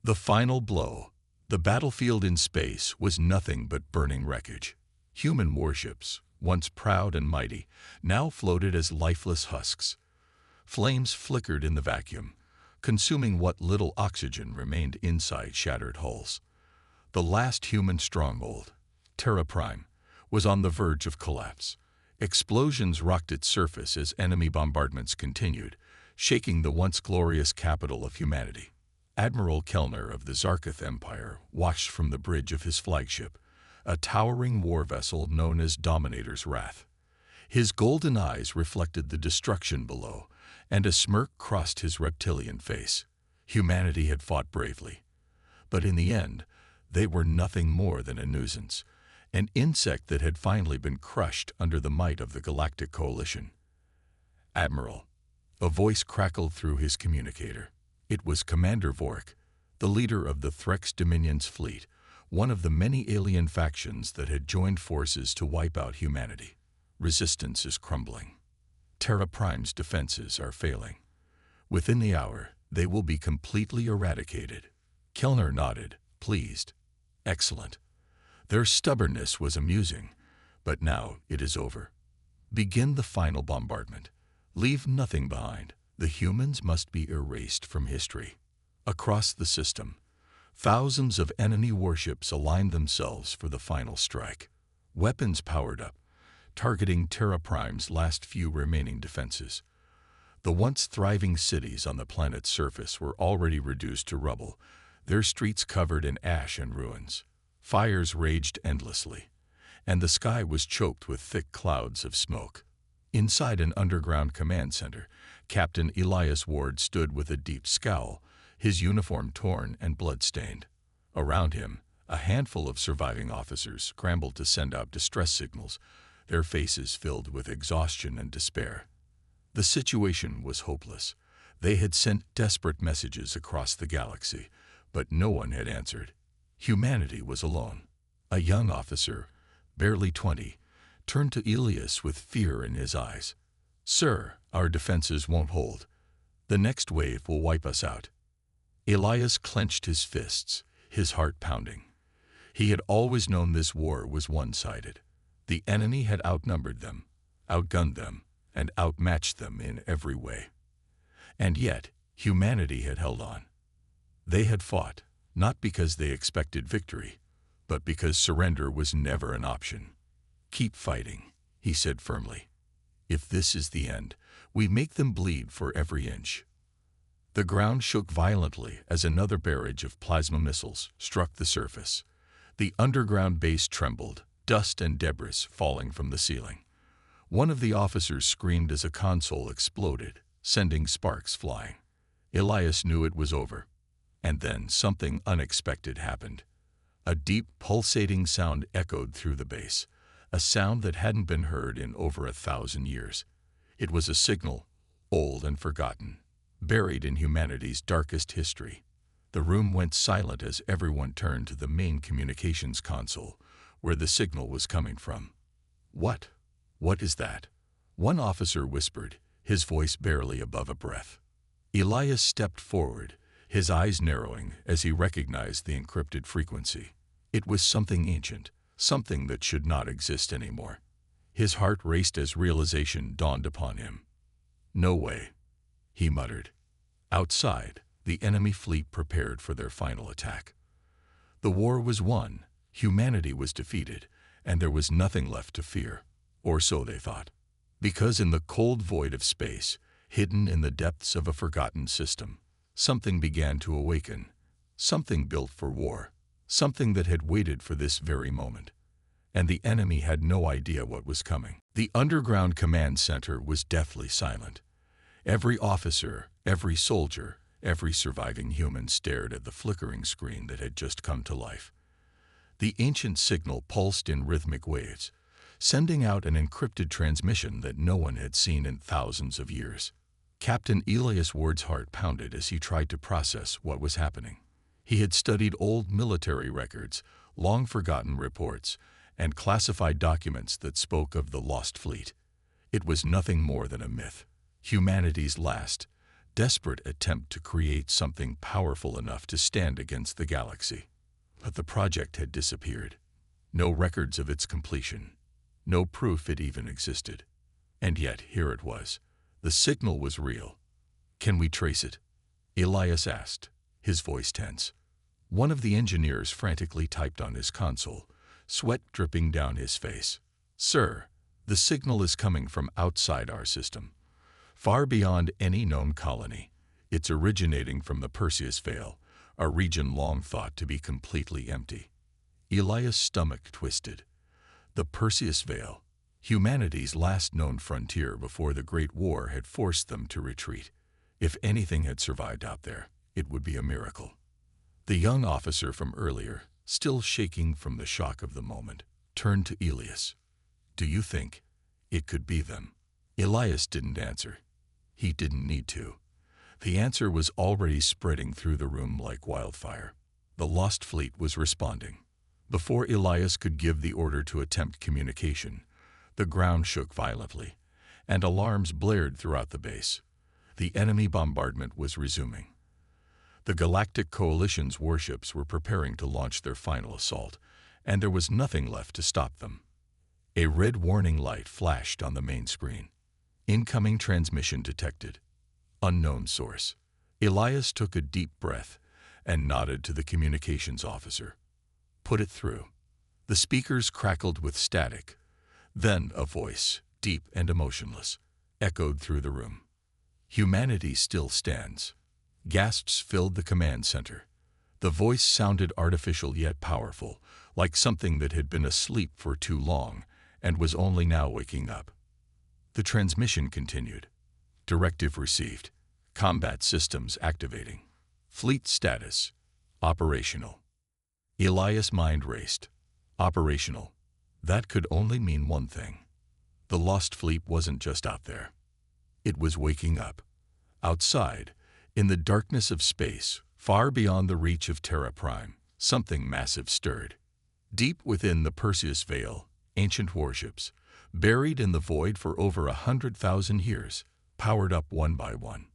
The final blow. The battlefield in space was nothing but burning wreckage. Human warships, once proud and mighty, now floated as lifeless husks. Flames flickered in the vacuum, consuming what little oxygen remained inside shattered hulls. The last human stronghold, Terra Prime, was on the verge of collapse. Explosions rocked its surface as enemy bombardments continued, shaking the once glorious capital of humanity. Admiral Kellner of the Zarketh Empire watched from the bridge of his flagship, a towering war vessel known as Dominator's Wrath. His golden eyes reflected the destruction below, and a smirk crossed his reptilian face. Humanity had fought bravely. But in the end, they were nothing more than a nuisance, an insect that had finally been crushed under the might of the Galactic Coalition. "Admiral," a voice crackled through his communicator. It was Commander Vork, the leader of the Threx Dominion's fleet, one of the many alien factions that had joined forces to wipe out humanity. "Resistance is crumbling. Terra Prime's defenses are failing. Within the hour, they will be completely eradicated." Kellner nodded, pleased. "Excellent." Their stubbornness was amusing, but now it is over. Begin the final bombardment. Leave nothing behind. The humans must be erased from history. Across the system, thousands of enemy warships aligned themselves for the final strike. Weapons powered up, targeting Terra Prime's last few remaining defenses. The once thriving cities on the planet's surface were already reduced to rubble, their streets covered in ash and ruins. Fires raged endlessly, and the sky was choked with thick clouds of smoke. Inside an underground command center, Captain Elias Ward stood with a deep scowl, his uniform torn and blood-stained. Around him, a handful of surviving officers scrambled to send out distress signals, their faces filled with exhaustion and despair. The situation was hopeless. They had sent desperate messages across the galaxy, but no one had answered. Humanity was alone. A young officer, barely 20, turned to Elias with fear in his eyes. "Sir, our defenses won't hold. The next wave will wipe us out." Elias clenched his fists, his heart pounding. He had always known this war was one-sided. The enemy had outnumbered them, outgunned them, and outmatched them in every way. And yet, humanity had held on. They had fought, not because they expected victory, but because surrender was never an option. "Keep fighting," he said firmly. "If this is the end, we make them bleed for every inch." The ground shook violently as another barrage of plasma missiles struck the surface. The underground base trembled, dust and debris falling from the ceiling. One of the officers screamed as a console exploded, sending sparks flying. Elias knew it was over. And then something unexpected happened. A deep, pulsating sound echoed through the base, a sound that hadn't been heard in over 1,000 years. It was a signal, old and forgotten, buried in humanity's darkest history. The room went silent as everyone turned to the main communications console, where the signal was coming from. "What? What is that?" one officer whispered, his voice barely above a breath. Elias stepped forward, his eyes narrowing as he recognized the encrypted frequency. It was something ancient, something that should not exist anymore. His heart raced as realization dawned upon him. "No way," he muttered. Outside, the enemy fleet prepared for their final attack. The war was won, humanity was defeated, and there was nothing left to fear, or so they thought. Because in the cold void of space, hidden in the depths of a forgotten system, something began to awaken, something built for war, something that had waited for this very moment. And the enemy had no idea what was coming. The underground command center was deathly silent. Every officer, every soldier, every surviving human stared at the flickering screen that had just come to life. The ancient signal pulsed in rhythmic waves, sending out an encrypted transmission that no one had seen in thousands of years. Captain Elias Ward's heart pounded as he tried to process what was happening. He had studied old military records, long-forgotten reports, and classified documents that spoke of the lost fleet. It was nothing more than a myth, humanity's last, desperate attempt to create something powerful enough to stand against the galaxy. But the project had disappeared. No records of its completion. No proof it even existed. And yet, here it was. The signal was real. "Can we trace it?" Elias asked, his voice tense. One of the engineers frantically typed on his console, sweat dripping down his face. "Sir, the signal is coming from outside our system, far beyond any known colony. It's originating from the Perseus Veil, a region long thought to be completely empty." Elias' stomach twisted. The Perseus Veil, humanity's last known frontier before the Great War had forced them to retreat. If anything had survived out there, it would be a miracle. The young officer from earlier, still shaking from the shock of the moment, turned to Elias. "Do you think it could be them?" Elias didn't answer. He didn't need to. The answer was already spreading through the room like wildfire. The Lost Fleet was responding. Before Elias could give the order to attempt communication, the ground shook violently, and alarms blared throughout the base. The enemy bombardment was resuming. The Galactic Coalition's warships were preparing to launch their final assault, and there was nothing left to stop them. A red warning light flashed on the main screen. "Incoming transmission detected. Unknown source." Elias took a deep breath and nodded to the communications officer. "Put it through." The speakers crackled with static. Then a voice, deep and emotionless, echoed through the room. "Humanity still stands." Gasps filled the command center. The voice sounded artificial yet powerful, like something that had been asleep for too long and was only now waking up. The transmission continued. "Directive received. Combat systems activating. Fleet status. Operational." Elias' mind raced. Operational. That could only mean one thing. The Lost Fleet wasn't just out there. It was waking up. Outside, in the darkness of space, far beyond the reach of Terra Prime, something massive stirred. Deep within the Perseus Veil, ancient warships, buried in the void for over 100,000 years, powered up one by one.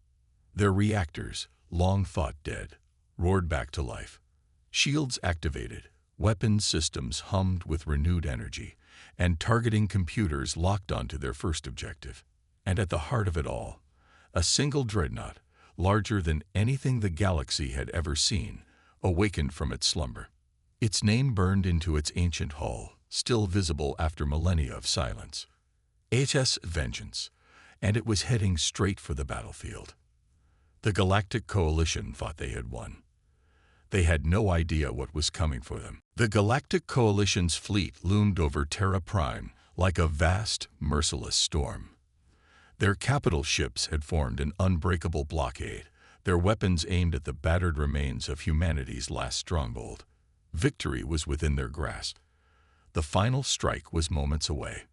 Their reactors, long thought dead, roared back to life. Shields activated, weapons systems hummed with renewed energy, and targeting computers locked onto their first objective. And at the heart of it all, a single dreadnought, larger than anything the galaxy had ever seen, awakened from its slumber. Its name burned into its ancient hull, still visible after millennia of silence. HS Vengeance, and it was heading straight for the battlefield. The Galactic Coalition thought they had won. They had no idea what was coming for them. The Galactic Coalition's fleet loomed over Terra Prime like a vast, merciless storm. Their capital ships had formed an unbreakable blockade, their weapons aimed at the battered remains of humanity's last stronghold. Victory was within their grasp. The final strike was moments away.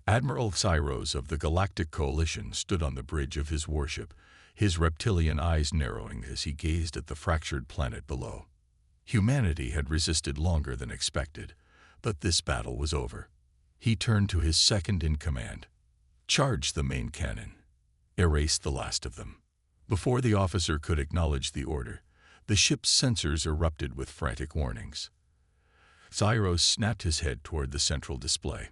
Admiral Cyros of the Galactic Coalition stood on the bridge of his warship, his reptilian eyes narrowing as he gazed at the fractured planet below. Humanity had resisted longer than expected, but this battle was over. He turned to his second-in-command. "Charge the main cannon. Erase the last of them." Before the officer could acknowledge the order, the ship's sensors erupted with frantic warnings. Cyros snapped his head toward the central display.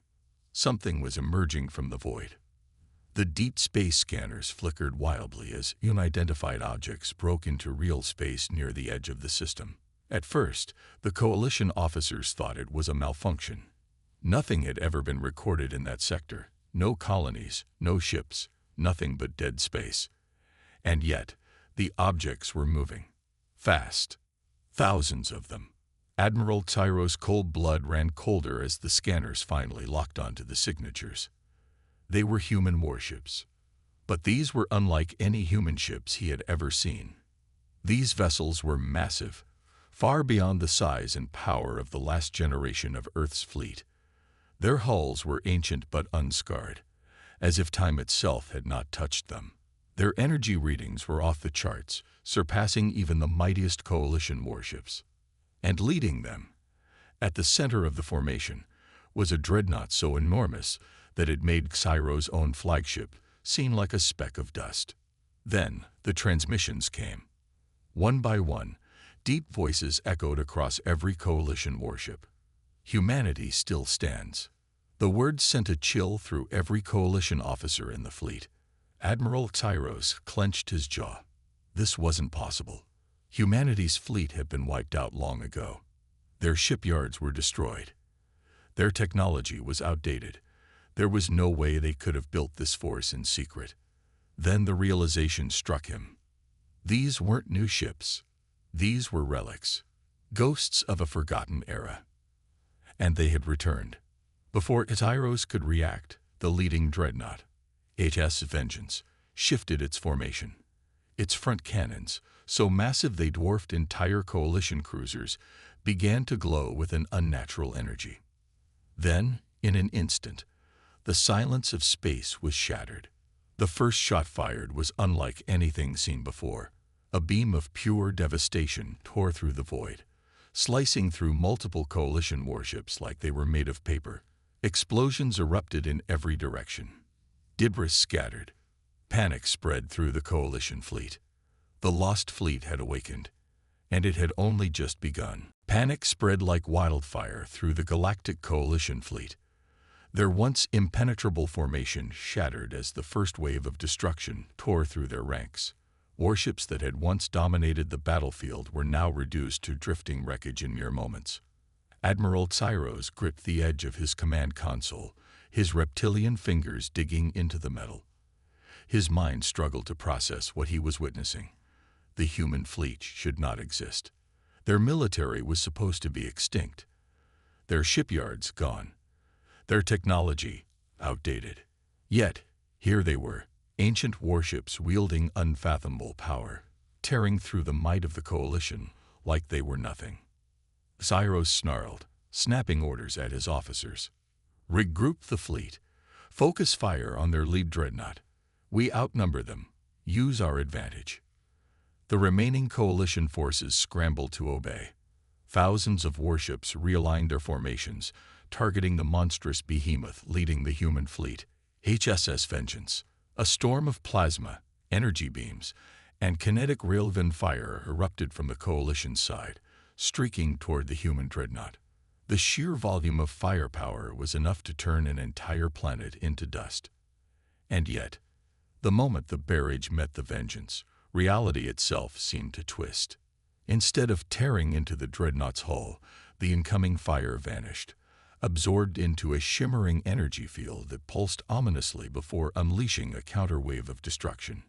Something was emerging from the void. The deep space scanners flickered wildly as unidentified objects broke into real space near the edge of the system. At first, the Coalition officers thought it was a malfunction. Nothing had ever been recorded in that sector. No colonies, no ships, nothing but dead space. And yet, the objects were moving. Fast. Thousands of them. Admiral Cyros' cold blood ran colder as the scanners finally locked onto the signatures. They were human warships. But these were unlike any human ships he had ever seen. These vessels were massive, far beyond the size and power of the last generation of Earth's fleet. Their hulls were ancient but unscarred, as if time itself had not touched them. Their energy readings were off the charts, surpassing even the mightiest Coalition warships. And leading them, at the center of the formation, was a dreadnought so enormous that it made Cyros' own flagship seem like a speck of dust. Then the transmissions came. One by one, deep voices echoed across every coalition warship. Humanity still stands. The words sent a chill through every coalition officer in the fleet. Admiral Tyros clenched his jaw. This wasn't possible. Humanity's fleet had been wiped out long ago. Their shipyards were destroyed. Their technology was outdated. There was no way they could have built this force in secret. Then the realization struck him. These weren't new ships. These were relics, ghosts of a forgotten era. And they had returned. Before Tyros could react, the leading dreadnought, HFY Vengeance, shifted its formation. Its front cannons, so massive they dwarfed entire coalition cruisers, began to glow with an unnatural energy. Then, in an instant, the silence of space was shattered. The first shot fired was unlike anything seen before. A beam of pure devastation tore through the void, slicing through multiple coalition warships like they were made of paper. Explosions erupted in every direction. Debris scattered. Panic spread through the coalition fleet. The lost fleet had awakened, and it had only just begun. Panic spread like wildfire through the galactic coalition fleet. Their once impenetrable formation shattered as the first wave of destruction tore through their ranks. Warships that had once dominated the battlefield were now reduced to drifting wreckage in mere moments. Admiral Tyros gripped the edge of his command console, his reptilian fingers digging into the metal. His mind struggled to process what he was witnessing. The human fleet should not exist. Their military was supposed to be extinct. Their shipyards gone. Their technology outdated. Yet, here they were, ancient warships wielding unfathomable power, tearing through the might of the coalition like they were nothing. Tyros snarled, snapping orders at his officers. Regroup the fleet. Focus fire on their lead dreadnought. We outnumber them. Use our advantage. The remaining coalition forces scrambled to obey. Thousands of warships realigned their formations, targeting the monstrous behemoth leading the human fleet, HFY Vengeance. A storm of plasma, energy beams, and kinetic railgun fire erupted from the coalition's side, streaking toward the human dreadnought. The sheer volume of firepower was enough to turn an entire planet into dust. And yet, the moment the barrage met the Vengeance, reality itself seemed to twist. Instead of tearing into the dreadnought's hull, the incoming fire vanished, absorbed into a shimmering energy field that pulsed ominously before unleashing a counterwave of destruction.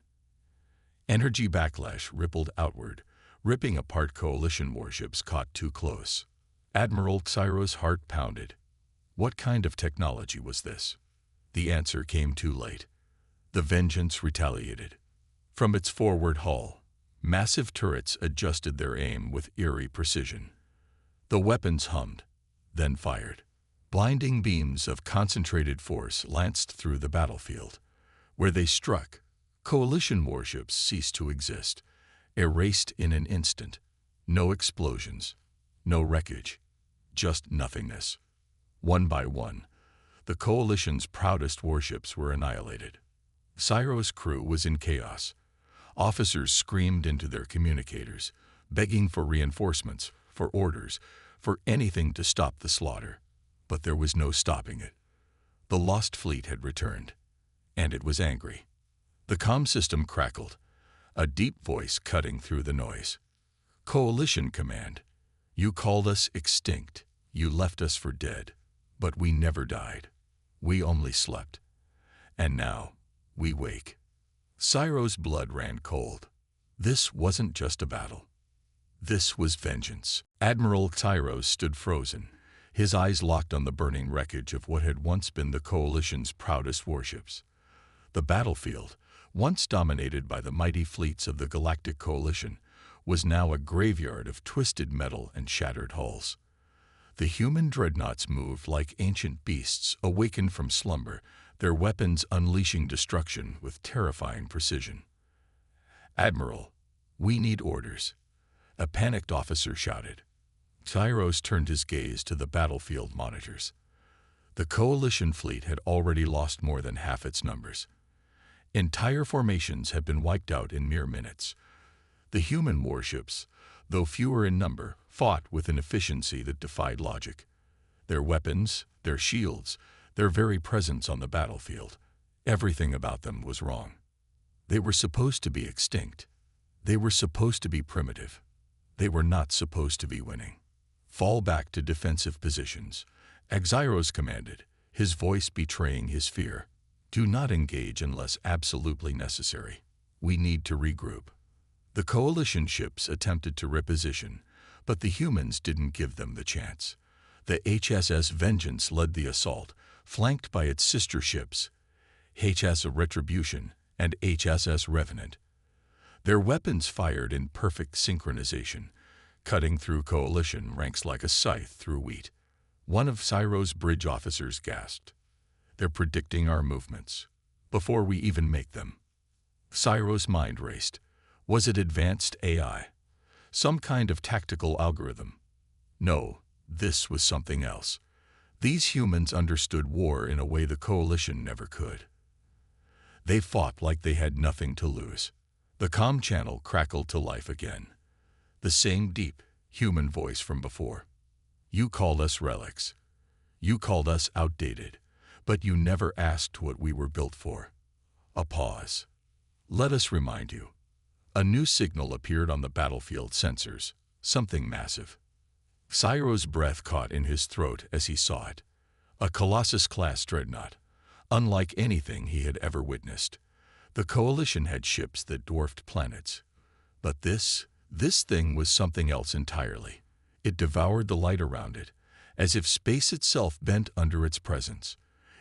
Energy backlash rippled outward, ripping apart coalition warships caught too close. Admiral Tyros' heart pounded. What kind of technology was this? The answer came too late. The Vengeance retaliated. From its forward hull, massive turrets adjusted their aim with eerie precision. The weapons hummed, then fired. Blinding beams of concentrated force lanced through the battlefield. Where they struck, coalition warships ceased to exist, erased in an instant. No explosions, no wreckage, just nothingness. One by one, the coalition's proudest warships were annihilated. Tyros' crew was in chaos. Officers screamed into their communicators, begging for reinforcements, for orders, for anything to stop the slaughter. But there was no stopping it. The lost fleet had returned, and it was angry. The comm system crackled, a deep voice cutting through the noise. Coalition command. You called us extinct. You left us for dead. But we never died. We only slept. And now, we wake. Tyros' blood ran cold. This wasn't just a battle. This was vengeance. Admiral Tyros stood frozen, his eyes locked on the burning wreckage of what had once been the coalition's proudest warships. The battlefield, once dominated by the mighty fleets of the galactic coalition, was now a graveyard of twisted metal and shattered hulls. The human dreadnoughts moved like ancient beasts awakened from slumber, their weapons unleashing destruction with terrifying precision. "Admiral, we need orders," a panicked officer shouted. Tyros turned his gaze to the battlefield monitors. The coalition fleet had already lost more than half its numbers. Entire formations had been wiped out in mere minutes. The human warships, though fewer in number, fought with an efficiency that defied logic. Their weapons, their shields, their very presence on the battlefield, everything about them was wrong. They were supposed to be extinct. They were supposed to be primitive. They were not supposed to be winning. Fall back to defensive positions, Xyros commanded, his voice betraying his fear. Do not engage unless absolutely necessary. We need to regroup. The coalition ships attempted to reposition, but the humans didn't give them the chance. The HSS Vengeance led the assault, flanked by its sister ships, HSS Retribution and HSS Revenant. Their weapons fired in perfect synchronization, cutting through coalition ranks like a scythe through wheat. One of Xyros' bridge officers gasped. They're predicting our movements before we even make them. Xyros' mind raced. Was it advanced AI? Some kind of tactical algorithm? No, this was something else. These humans understood war in a way the coalition never could. They fought like they had nothing to lose. The comm channel crackled to life again. The same deep, human voice from before. You called us relics. You called us outdated, but you never asked what we were built for. A pause. Let us remind you. A new signal appeared on the battlefield sensors, something massive. Xyros' breath caught in his throat as he saw it. A Colossus-class dreadnought, unlike anything he had ever witnessed. The coalition had ships that dwarfed planets. But this thing was something else entirely. It devoured the light around it, as if space itself bent under its presence.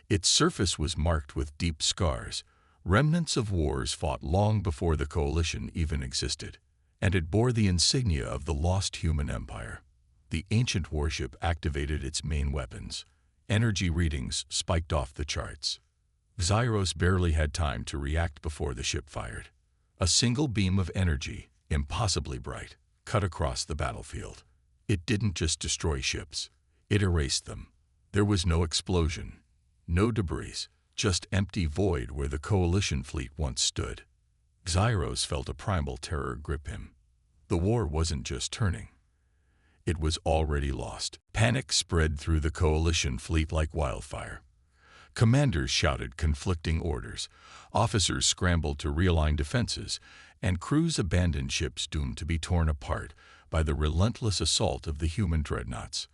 Its surface was marked with deep scars, remnants of wars fought long before the coalition even existed, and it bore the insignia of the lost human empire. The ancient warship activated its main weapons. Energy readings spiked off the charts. Xyros barely had time to react before the ship fired. A single beam of energy, impossibly bright, cut across the battlefield. It didn't just destroy ships, it erased them. There was no explosion, no debris, just empty void where the coalition fleet once stood. Xyros felt a primal terror grip him. The war wasn't just turning. It was already lost. Panic spread through the coalition fleet like wildfire. Commanders shouted conflicting orders, officers scrambled to realign defenses, and crews abandoned ships doomed to be torn apart by the relentless assault of the human dreadnoughts.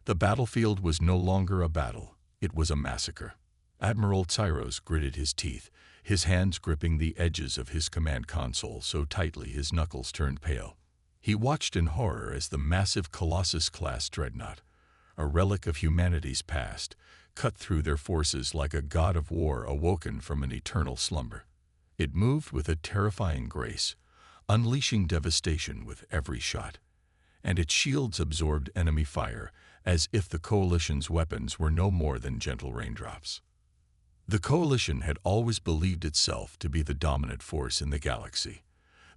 The battlefield was no longer a battle, it was a massacre. Admiral Xyros gritted his teeth, his hands gripping the edges of his command console so tightly his knuckles turned pale. He watched in horror as the massive Colossus-class dreadnought, a relic of humanity's past, cut through their forces like a god of war awoken from an eternal slumber. It moved with a terrifying grace, unleashing devastation with every shot, and its shields absorbed enemy fire as if the coalition's weapons were no more than gentle raindrops. The coalition had always believed itself to be the dominant force in the galaxy.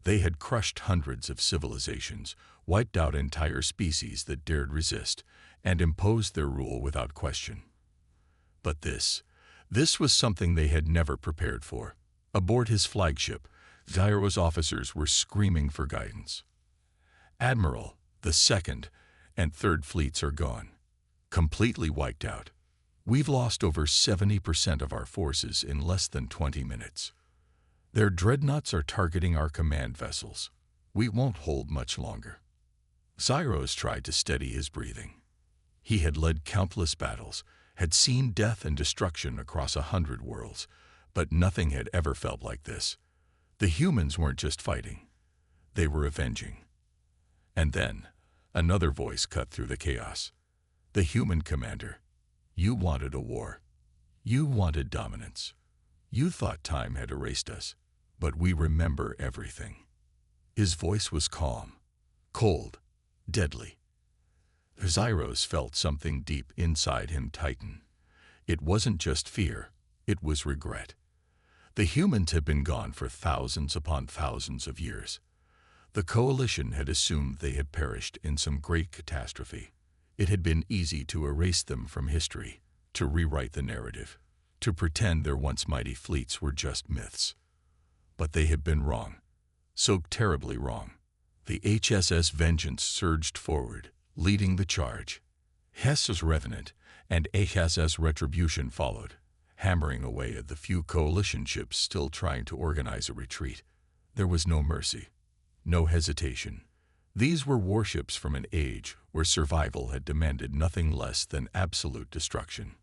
They had crushed hundreds of civilizations, wiped out entire species that dared resist, and imposed their rule without question. But this was something they had never prepared for. Aboard his flagship, Xyros' officers were screaming for guidance. Admiral, the second and third fleets are gone, completely wiped out. We've lost over 70% of our forces in less than 20 minutes. Their dreadnoughts are targeting our command vessels. We won't hold much longer. Xyros tried to steady his breathing. He had led countless battles, had seen death and destruction across 100 worlds, but nothing had ever felt like this. The humans weren't just fighting, they were avenging. And then, another voice cut through the chaos. The human commander. You wanted a war. You wanted dominance. You thought time had erased us, but we remember everything. His voice was calm, cold, deadly. Xyros felt something deep inside him tighten. It wasn't just fear, it was regret. The humans had been gone for thousands upon thousands of years. The coalition had assumed they had perished in some great catastrophe. It had been easy to erase them from history, to rewrite the narrative, to pretend their once mighty fleets were just myths. But they had been wrong. So terribly wrong. The HSS Vengeance surged forward, leading the charge. HSS Revenant and HSS Retribution followed, hammering away at the few coalition ships still trying to organize a retreat. There was no mercy, no hesitation. These were warships from an age where survival had demanded nothing less than absolute destruction.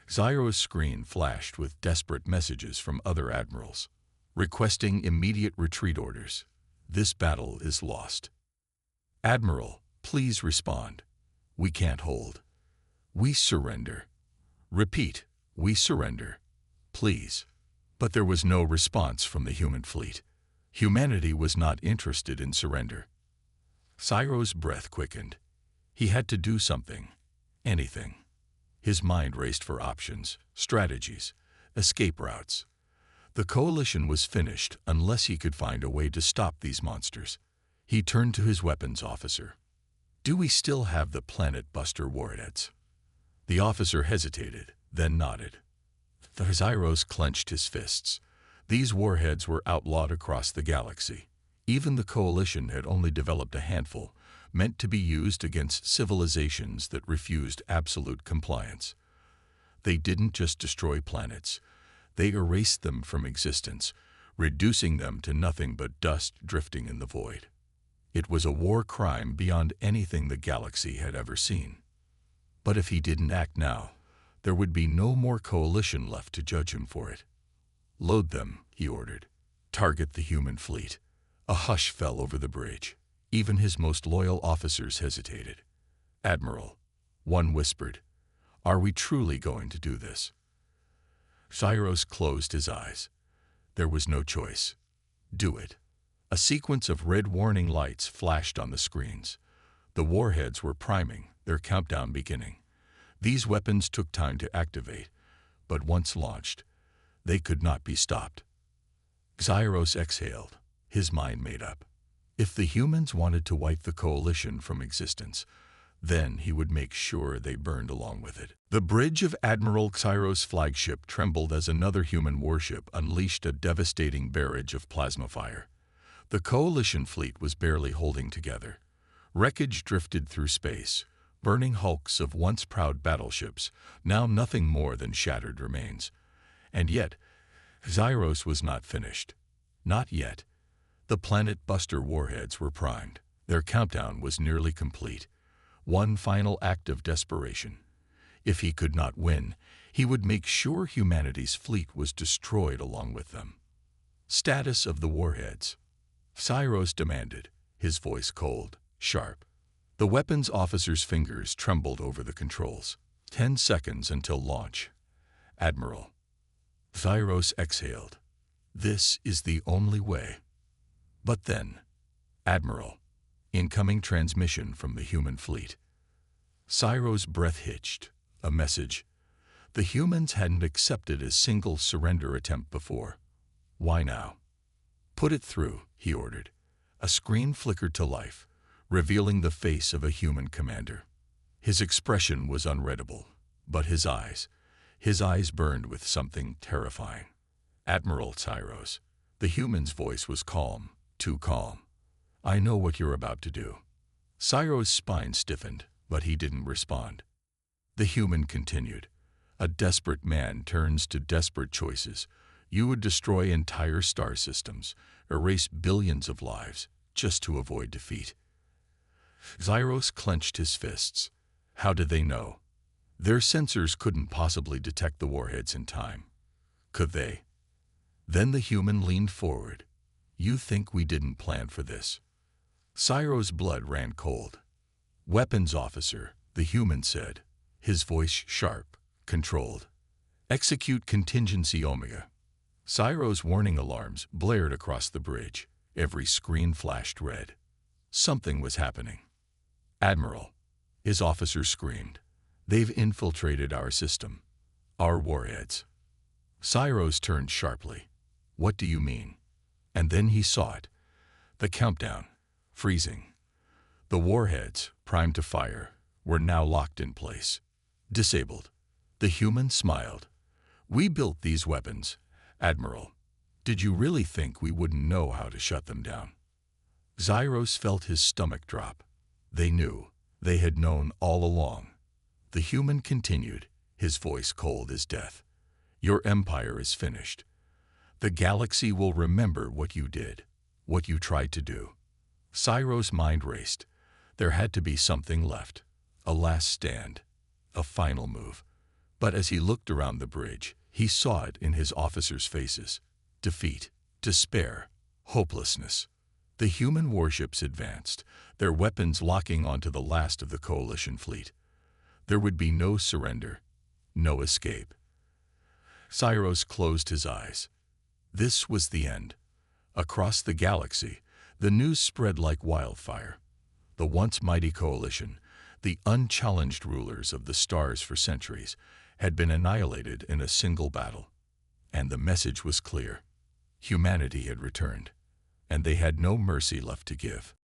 Zyro's screen flashed with desperate messages from other admirals, requesting immediate retreat orders. This battle is lost. Admiral, please respond. We can't hold. We surrender. Repeat, we surrender. Please. But there was no response from the human fleet. Humanity was not interested in surrender. Zyro's breath quickened. He had to do something. Anything. His mind raced for options, strategies, escape routes. The coalition was finished unless he could find a way to stop these monsters. He turned to his weapons officer. Do we still have the Planet Buster warheads? The officer hesitated, then nodded. Zyros clenched his fists. These warheads were outlawed across the galaxy. Even the coalition had only developed a handful, meant to be used against civilizations that refused absolute compliance. They didn't just destroy planets. They erased them from existence, reducing them to nothing but dust drifting in the void. It was a war crime beyond anything the galaxy had ever seen. But if he didn't act now, there would be no more coalition left to judge him for it. Load them, he ordered. Target the human fleet. A hush fell over the bridge. Even his most loyal officers hesitated. Admiral, one whispered, are we truly going to do this? Zyros closed his eyes. There was no choice. Do it. A sequence of red warning lights flashed on the screens. The warheads were priming, their countdown beginning. These weapons took time to activate, but once launched, they could not be stopped. Zyros exhaled, his mind made up. If the humans wanted to wipe the coalition from existence, then he would make sure they burned along with it. The bridge of Admiral Zyros' flagship trembled as another human warship unleashed a devastating barrage of plasma fire. The coalition fleet was barely holding together. Wreckage drifted through space, burning hulks of once proud battleships, now nothing more than shattered remains. And yet, Zyros was not finished. Not yet. The Planet Buster warheads were primed. Their countdown was nearly complete. One final act of desperation. If he could not win, he would make sure humanity's fleet was destroyed along with them. Status of the warheads. Zyros demanded, his voice cold, sharp. The weapons officer's fingers trembled over the controls. 10 seconds until launch. Admiral. Zyros exhaled. This is the only way. But then, Admiral. Incoming transmission from the human fleet. Zyros' breath hitched. A message. The humans hadn't accepted a single surrender attempt before. Why now? Put it through, he ordered. A screen flickered to life, revealing the face of a human commander. His expression was unreadable, but his eyes burned with something terrifying. Admiral Zyros. The human's voice was calm, too calm. I know what you're about to do. Zyros' spine stiffened, but he didn't respond. The human continued. A desperate man turns to desperate choices. You would destroy entire star systems, erase billions of lives, just to avoid defeat. Zyros clenched his fists. How did they know? Their sensors couldn't possibly detect the warheads in time. Could they? Then the human leaned forward. You think we didn't plan for this? Zyros' blood ran cold. Weapons officer, the human said, his voice sharp, controlled. Execute contingency Omega. Zyros' warning alarms blared across the bridge. Every screen flashed red. Something was happening. Admiral, his officer screamed. They've infiltrated our system. Our warheads. Zyros turned sharply. What do you mean? And then he saw it. The countdown. Freezing. The warheads, primed to fire, were now locked in place. Disabled. The human smiled. "We built these weapons, Admiral. Did you really think we wouldn't know how to shut them down?" Zyros felt his stomach drop. They knew. They had known all along. The human continued, his voice cold as death. "Your empire is finished. The galaxy will remember what you did, what you tried to do." Zyros' mind raced. There had to be something left. A last stand. A final move. But as he looked around the bridge, he saw it in his officers' faces. Defeat, despair, hopelessness. The human warships advanced, their weapons locking onto the last of the coalition fleet. There would be no surrender, no escape. Zyros closed his eyes. This was the end. Across the galaxy, the news spread like wildfire. The once mighty coalition, the unchallenged rulers of the stars for centuries, had been annihilated in a single battle. And the message was clear. Humanity had returned, and they had no mercy left to give.